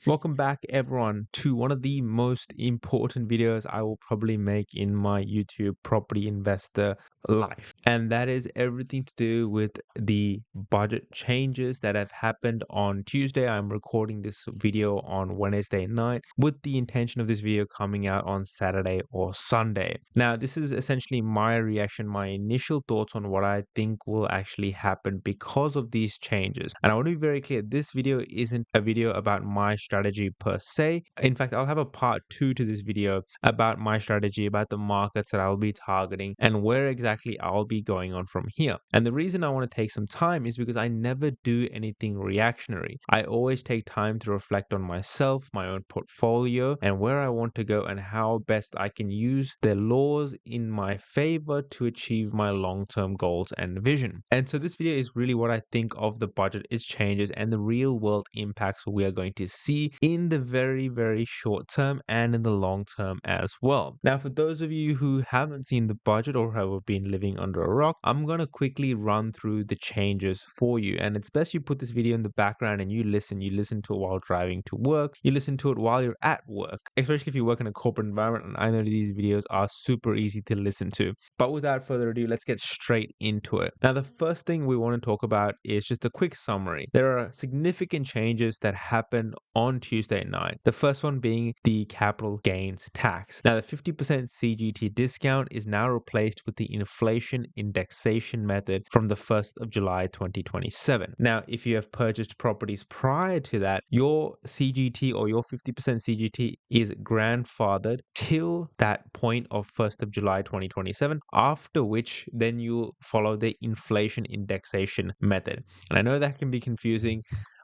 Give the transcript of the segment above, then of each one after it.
Welcome back, everyone, to one of the most important videos I will probably make in my YouTube property investor life. And that is everything to do with the budget changes that have happened on Tuesday. I'm recording this video on Wednesday night with the intention of this video coming out on Saturday or Sunday. Now, this is essentially my reaction, my initial thoughts on what I think will actually happen because of these changes. And I want to be very clear, this video isn't a video about my strategy per se. In fact, I'll have a part 2 to this video about my strategy, about the markets that I'll be targeting and where exactly I'll be going on from here. And the reason I want to take some time is because I never do anything reactionary. I always take time to reflect on myself, my own portfolio, and where I want to go and how best I can use the laws in my favor to achieve my long-term goals and vision. And so this video is really what I think of the budget, its changes, and the real world impacts we are going to see in the very, very short term and in the long term as well. Now, for those of you who haven't seen the budget or have been living under a rock, I'm going to quickly run through the changes for you. And it's best you put this video in the background and you listen to it while driving to work. You listen to it while you're at work, especially if you work in a corporate environment. And I know these videos are super easy to listen to. But without further ado, let's get straight into it. Now, the first thing we want to talk about is just a quick summary. There are significant changes that happened on Tuesday night. The first one being the capital gains tax. Now, the 50% CGT discount is now replaced with the inflation indexation method from the 1st of July 2027. Now, if you have purchased properties prior to that, your CGT or your 50% CGT is grandfathered till that point of 1st of July 2027, after which then you'll follow the inflation indexation method. And I know that can be confusing,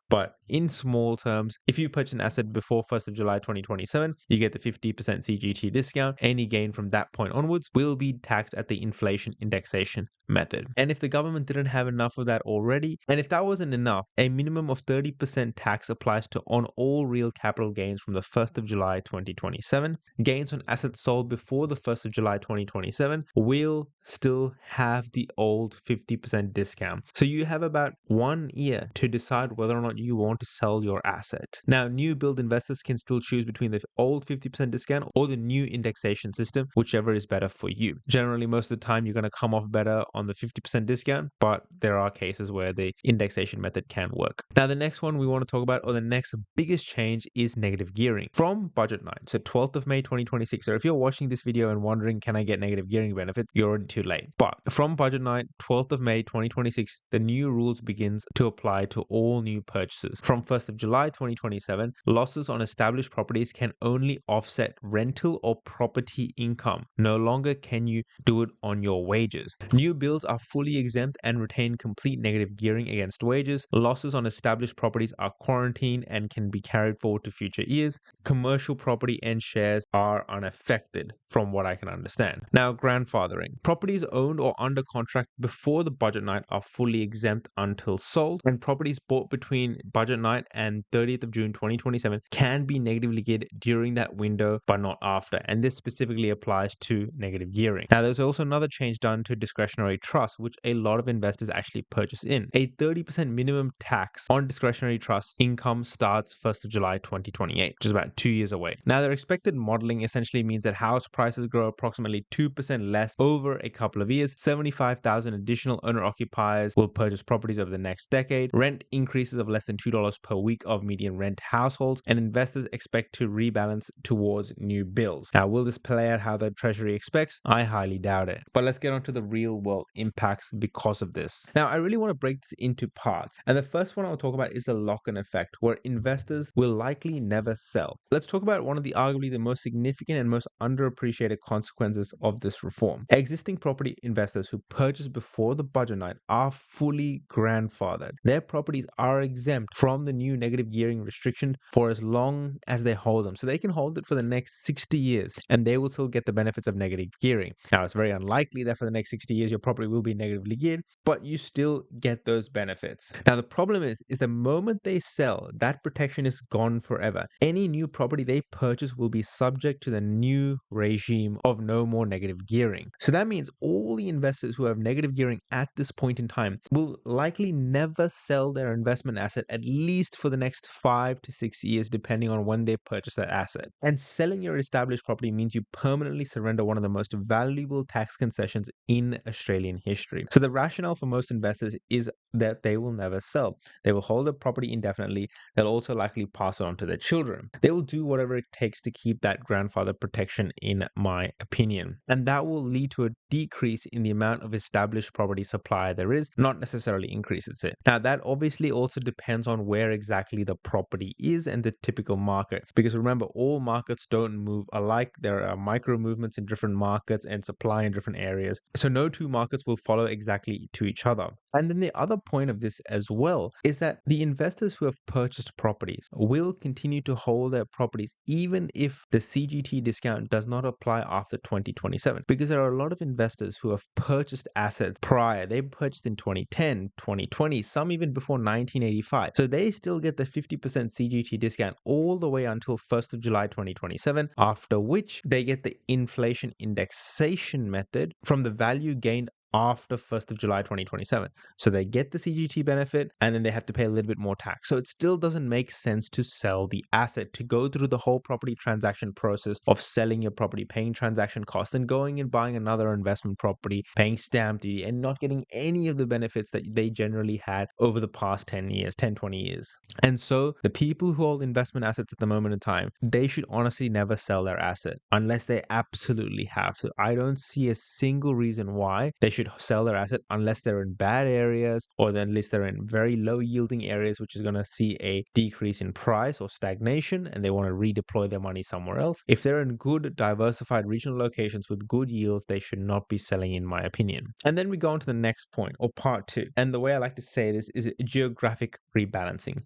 but in small terms, if you purchase an asset before 1st of July 2027, you get the 50% CGT discount. Any gain from that point onwards will be taxed at the inflation indexation method. And if the government didn't have enough of that already, and if that wasn't enough, a minimum of 30% tax applies to on all real capital gains from the 1st of July 2027. Gains on assets sold before the 1st of July 2027 will still have the old 50% discount. So you have about 1 year to decide whether or not you want to sell your asset. Now, new build investors can still choose between the old 50% discount or the new indexation system, whichever is better for you. Generally, most of the time, you're going to come off better on the 50% discount, but there are cases where the indexation method can work. Now, the next one we want to talk about, or the next biggest change, is negative gearing from budget night. So 12th of May 2026. So if you're watching this video and wondering, can I get negative gearing benefits? You're already too late. But from budget night, 12th of May 2026, the new rules begins to apply to all new purchases. From 1st of July 2027, losses on established properties can only offset rental or property income. No longer can you do it on your wages. New builds are fully exempt and retain complete negative gearing against wages. Losses on established properties are quarantined and can be carried forward to future years. Commercial property and shares are unaffected, from what I can understand. Now, grandfathering. Properties owned or under contract before the budget night are fully exempt until sold, and properties bought between budget night and 30th of June 2027 can be negatively geared during that window, but not after. And this specifically applies to negative gearing. Now, there's also another change done to discretionary trust, which a lot of investors actually purchase in. A 30% minimum tax on discretionary trust income starts 1st of July 2028, which is about 2 years away. Now, their expected modeling essentially means that house prices grow approximately 2% less over a couple of years. 75,000 additional owner-occupiers will purchase properties over the next decade. Rent increases of less than $2 per week of median rent households, and investors expect to rebalance towards new builds. Now, will this play out how the Treasury expects? I highly doubt it. But let's get on to the real world impacts because of this. Now, I really want to break this into parts. And the first one I'll talk about is the lock-in effect, where investors will likely never sell. Let's talk about one of the arguably the most significant and most underappreciated consequences of this reform. Existing property investors who purchased before the budget night are fully grandfathered. Their properties are exempt from the new negative gearing restriction for as long as they hold them. So they can hold it for the next 60 years and they will still get the benefits of negative gearing. Now, it's very unlikely that for the next 60 years your property will be negatively geared, but you still get those benefits. Now, the problem is the moment they sell, that protection is gone forever. Any new property they purchase will be subject to the new regime of no more negative gearing. So that means all the investors who have negative gearing at this point in time will likely never sell their investment asset asset at least for the next 5 to 6 years, depending on when they purchase that asset. And selling your established property means you permanently surrender one of the most valuable tax concessions in Australian history. So the rationale for most investors is that they will never sell. They will hold the property indefinitely. They'll also likely pass it on to their children. They will do whatever it takes to keep that grandfather protection, in my opinion. And that will lead to a decrease in the amount of established property supply there is, not necessarily increases it. Now, that obviously also depends on where exactly the property is and the typical market. Because remember, all markets don't move alike. There are micro movements in different markets and supply in different areas. So no two markets will follow exactly to each other. And then the other point of this as well is that the investors who have purchased properties will continue to hold their properties even if the CGT discount does not apply after 2027. Because there are a lot of investors who have purchased assets prior. They purchased in 2010, 2020, some even before 1985. So they still get the 50% CGT discount all the way until 1st of July 2027, after which they get the inflation indexation method from the value gained after 1st of July 2027. So they get the CGT benefit and then they have to pay a little bit more tax. So it still doesn't make sense to sell the asset, to go through the whole property transaction process of selling your property, paying transaction costs, and going and buying another investment property, paying stamp duty, and not getting any of the benefits that they generally had over the past 10 years, 10, 20 years. And so the people who hold investment assets at the moment in time, they should honestly never sell their asset unless they absolutely have to. I don't see a single reason why they should sell their asset unless they're in bad areas, or then at least they're in very low yielding areas, which is going to see a decrease in price or stagnation, and they want to redeploy their money somewhere else. If they're in good diversified regional locations with good yields, they should not be selling, in my opinion. And then we go on to the next point, or part two. And the way I like to say this is geographic rebalancing.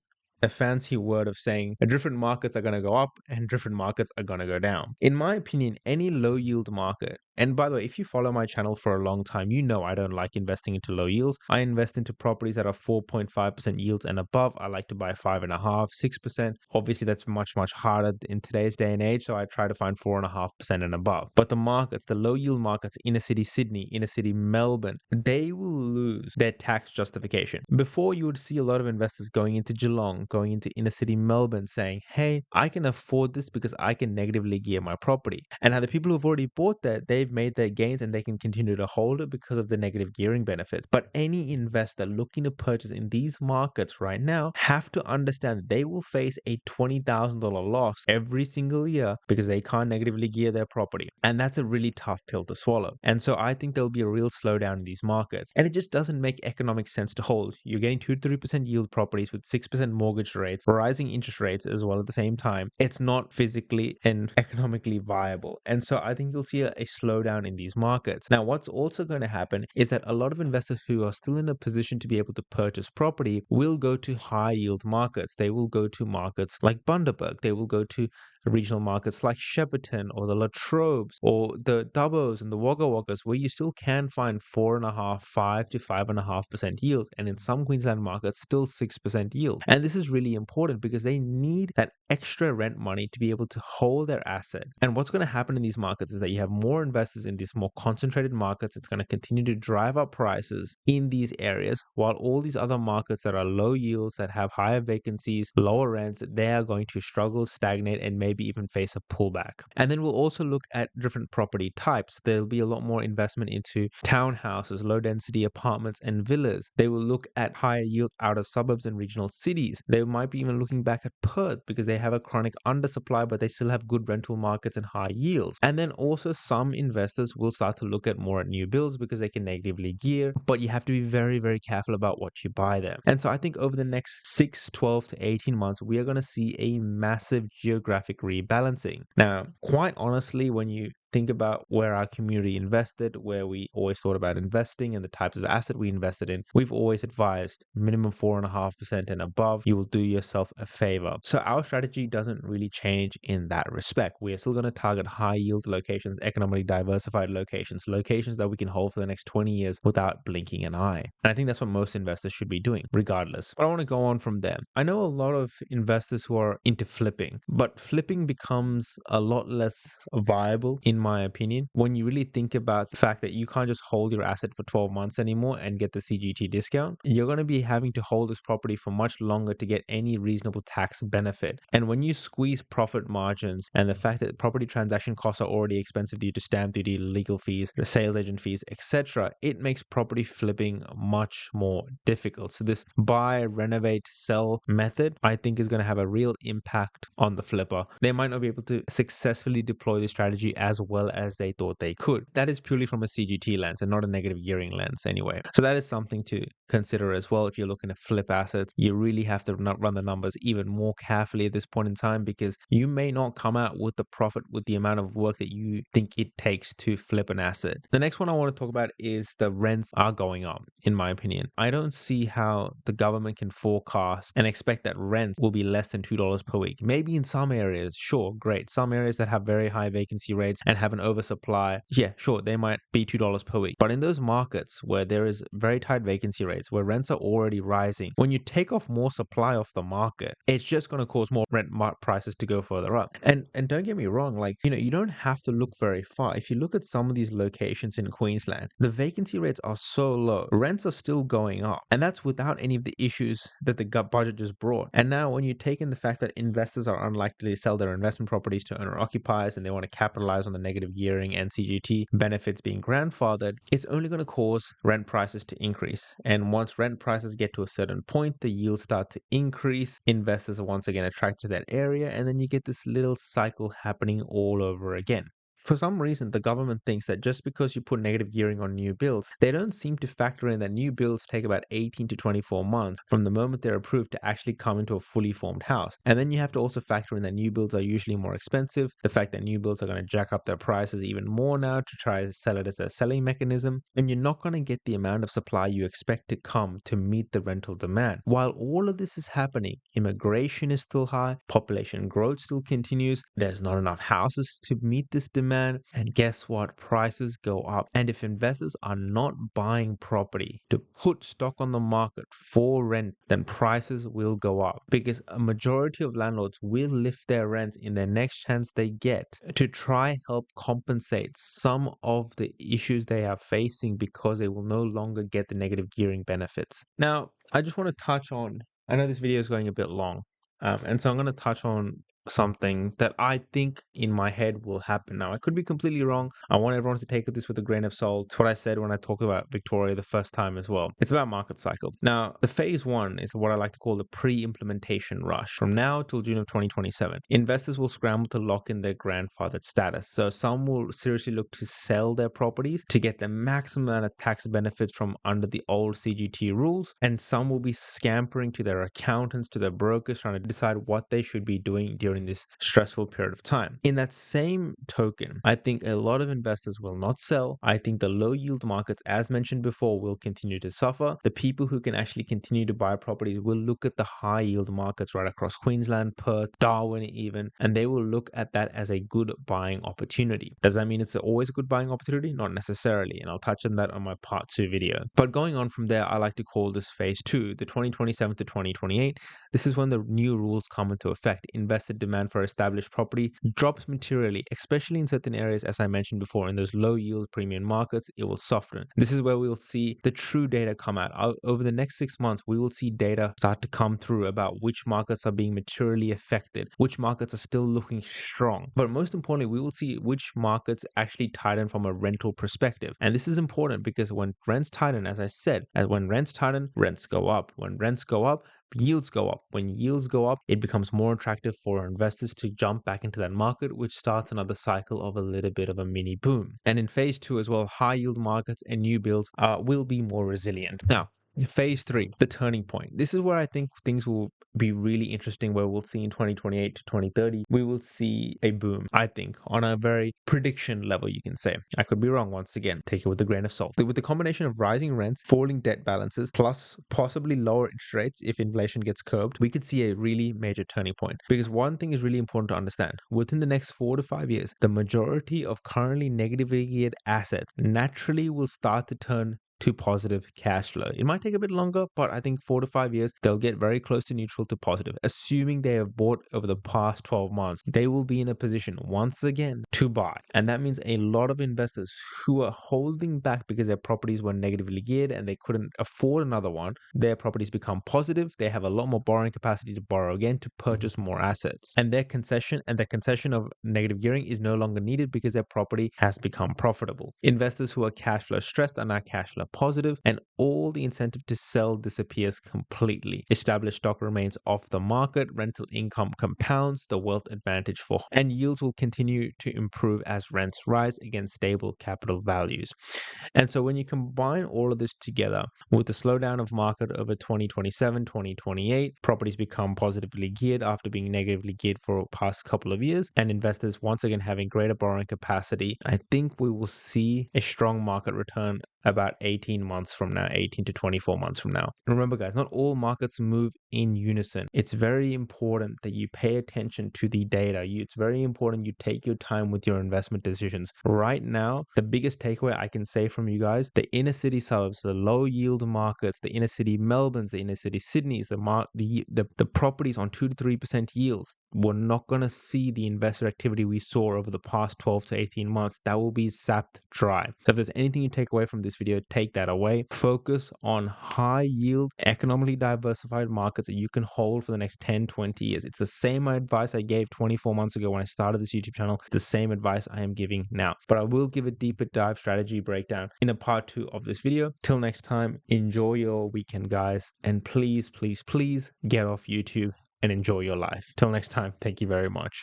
A fancy word of saying different markets are going to go up and different markets are going to go down. In my opinion, any low yield market, and by the way, if you follow my channel for a long time, you know I don't like investing into low yields. I invest into properties that are 4.5% yields and above. I like to buy 5.5%, 6%. Obviously, that's much, much harder in today's day and age. So I try to find 4.5% and above. But the markets, the low yield markets, inner city Sydney, inner city Melbourne, they will lose their tax justification. Before, you would see a lot of investors going into Geelong, going into inner city Melbourne saying, hey, I can afford this because I can negatively gear my property. And now the people who've already bought that, they've made their gains and they can continue to hold it because of the negative gearing benefits. But any investor looking to purchase in these markets right now have to understand that they will face a $20,000 loss every single year because they can't negatively gear their property. And that's a really tough pill to swallow. And so I think there'll be a real slowdown in these markets. And it just doesn't make economic sense to hold. You're getting 2 to 3% yield properties with 6% mortgage rates, rising interest rates as well at the same time. It's not physically and economically viable. And so I think you'll see a slowdown in these markets. Now, what's also going to happen is that a lot of investors who are still in a position to be able to purchase property will go to high yield markets. They will go to markets like Bundaberg. They will go to regional markets like Shepparton or the Latrobes or the Dubbos and the Wagga Waggas, where you still can find 4.5%, 5 to 5.5% yields, and in some Queensland markets, still 6% yield. And this is really important because they need that extra rent money to be able to hold their asset. And what's going to happen in these markets is that you have more investors in these more concentrated markets. It's going to continue to drive up prices in these areas, while all these other markets that are low yields, that have higher vacancies, lower rents, they are going to struggle, stagnate, and maybe even face a pullback. And then we'll also look at different property types. There'll be a lot more investment into townhouses, low density apartments, and villas. They will look at higher yield outer suburbs and regional cities. They might be even looking back at Perth because they have a chronic undersupply, but they still have good rental markets and high yields. And then also some investors will start to look at more at new builds because they can negatively gear, but you have to be very, very careful about what you buy there. And so I think over the next 6, 12 to 18 months, we are going to see a massive geographic rebalancing. Now, quite honestly, when you think about where our community invested, where we always thought about investing and the types of asset we invested in, we've always advised minimum 4.5% and above. You will do yourself a favor. So our strategy doesn't really change in that respect. We are still going to target high yield locations, economically diversified locations, locations that we can hold for the next 20 years without blinking an eye. And I think that's what most investors should be doing, regardless. But I want to go on from there. I know a lot of investors who are into flipping, but flipping becomes a lot less viable in my opinion, when you really think about the fact that you can't just hold your asset for 12 months anymore and get the CGT discount. You're going to be having to hold this property for much longer to get any reasonable tax benefit. And when you squeeze profit margins and the fact that property transaction costs are already expensive due to stamp duty, legal fees, sales agent fees, etc., it makes property flipping much more difficult. So this buy, renovate, sell method, I think, is going to have a real impact on the flipper. They might not be able to successfully deploy this strategy as well as they thought they could. That is purely from a CGT lens and not a negative gearing lens anyway. So that is something to consider as well. If you're looking to flip assets, you really have to run the numbers even more carefully at this point in time, because you may not come out with the profit with the amount of work that you think it takes to flip an asset. The next one I want to talk about is the rents are going up, in my opinion. I don't see how the government can forecast and expect that rents will be less than $2 per week. Maybe in some areas, sure, great. Some areas that have very high vacancy rates and have an oversupply, yeah, sure, they might be $2 per week. But in those markets where there is very tight vacancy rates, where rents are already rising, when you take off more supply off the market, it's just going to cause more rent prices to go further up. And don't get me wrong, like, you don't have to look very far. If you look at some of these locations in Queensland, the vacancy rates are so low, rents are still going up, and that's without any of the issues that the budget just brought. And now when you take in the fact that investors are unlikely to sell their investment properties to owner occupiers and they want to capitalize on the negative gearing and CGT benefits being grandfathered, it's only going to cause rent prices to increase. And once rent prices get to a certain point, the yields start to increase, investors are once again attracted to that area, and then you get this little cycle happening all over again. For some reason, the government thinks that just because you put negative gearing on new builds, they don't seem to factor in that new builds take about 18 to 24 months from the moment they're approved to actually come into a fully formed house. And then you have to also factor in that new builds are usually more expensive, the fact that new builds are going to jack up their prices even more now to try to sell it as a selling mechanism, and you're not going to get the amount of supply you expect to come to meet the rental demand. While all of this is happening, immigration is still high, population growth still continues, there's not enough houses to meet this demand. And guess what? Prices go up. And if investors are not buying property to put stock on the market for rent, then prices will go up, because a majority of landlords will lift their rents in their next chance they get to try help compensate some of the issues they are facing, because they will no longer get the negative gearing benefits. Now, I just want to touch on, I know this video is going a bit long, and so I'm going to touch on something that I think in my head will happen. Now, I could be completely wrong. I want everyone to take this with a grain of salt. It's what I said when I talked about Victoria the first time as well. It's about market cycle. Now, the phase one is what I like to call the pre-implementation rush. From now till June of 2027, investors will scramble to lock in their grandfathered status. So some will seriously look to sell their properties to get the maximum amount of tax benefits from under the old CGT rules, and some will be scampering to their accountants, to their brokers, trying to decide what they should be doing during this stressful period of time. In that same token, I think a lot of investors will not sell. I think the low yield markets, as mentioned before, will continue to suffer. The people who can actually continue to buy properties will look at the high yield markets right across Queensland, Perth, Darwin even, and they will look at that as a good buying opportunity. Does that mean it's always a good buying opportunity? Not necessarily, and I'll touch on that on my part 2 video. But going on from there, I like to call this phase 2, the 2027 to 2028. This is when the new rules come into effect. Investor demand for established property drops materially, especially in certain areas, as I mentioned before, in those low yield premium markets. It will soften. This is where we'll see the true data come out. Over the next 6 months, we will see data start to come through about which markets are being materially affected, which markets are still looking strong. But most importantly, we will see which markets actually tighten from a rental perspective. And this is important because when rents tighten, as I said, when rents tighten, rents go up. When rents go up, yields go up. When yields go up, it becomes more attractive for investors to jump back into that market, which starts another cycle of a little bit of a mini boom. And in phase 2 as well, high yield markets and new builds will be more resilient. Now, phase 3, the turning point. This is where I think things will be really interesting, where we'll see in 2028 to 2030, we will see a boom, I think, on a very prediction level, you can say. I could be wrong once again. Take it with a grain of salt. With the combination of rising rents, falling debt balances, plus possibly lower interest rates if inflation gets curbed, we could see a really major turning point. Because one thing is really important to understand. Within the next 4 to 5 years, the majority of currently negatively geared assets naturally will start to turn to positive cash flow. It might take a bit longer, but I think 4 to 5 years, they'll get very close to neutral to positive. Assuming they have bought over the past 12 months, they will be in a position once again to buy. And that means a lot of investors who are holding back because their properties were negatively geared and they couldn't afford another one, their properties become positive. They have a lot more borrowing capacity to borrow again to purchase more assets. And their concession of negative gearing is no longer needed because their property has become profitable. Investors who are cash flow stressed are now cash flow positive, and all the incentive to sell disappears completely. Established stock remains off the market, rental income compounds, the wealth advantage and yields will continue to improve as rents rise against stable capital values. And so when you combine all of this together with the slowdown of market over 2027, 2028, properties become positively geared after being negatively geared for the past couple of years, and investors once again having greater borrowing capacity, I think we will see a strong market return about 18 months from now, 18 to 24 months from now. Remember, guys, not all markets move in unison. It's very important that you pay attention to the data. It's very important you take your time with your investment decisions. Right now, the biggest takeaway I can say from you guys, the inner city suburbs, the low yield markets, the inner city Melbournes, the inner city Sydneys, the properties on 2 to 3% yields, we're not going to see the investor activity we saw over the past 12 to 18 months. That will be sapped dry. So if there's anything you take away from this video, take that away. Focus on high yield, economically diversified markets that you can hold for the next 10, 20 years. It's the same advice I gave 24 months ago when I started this YouTube channel. It's the same advice I am giving now. But I will give a deeper dive strategy breakdown in a part 2 of this video. Till next time, enjoy your weekend, guys. And please, please, please get off YouTube and enjoy your life. Till next time, thank you very much.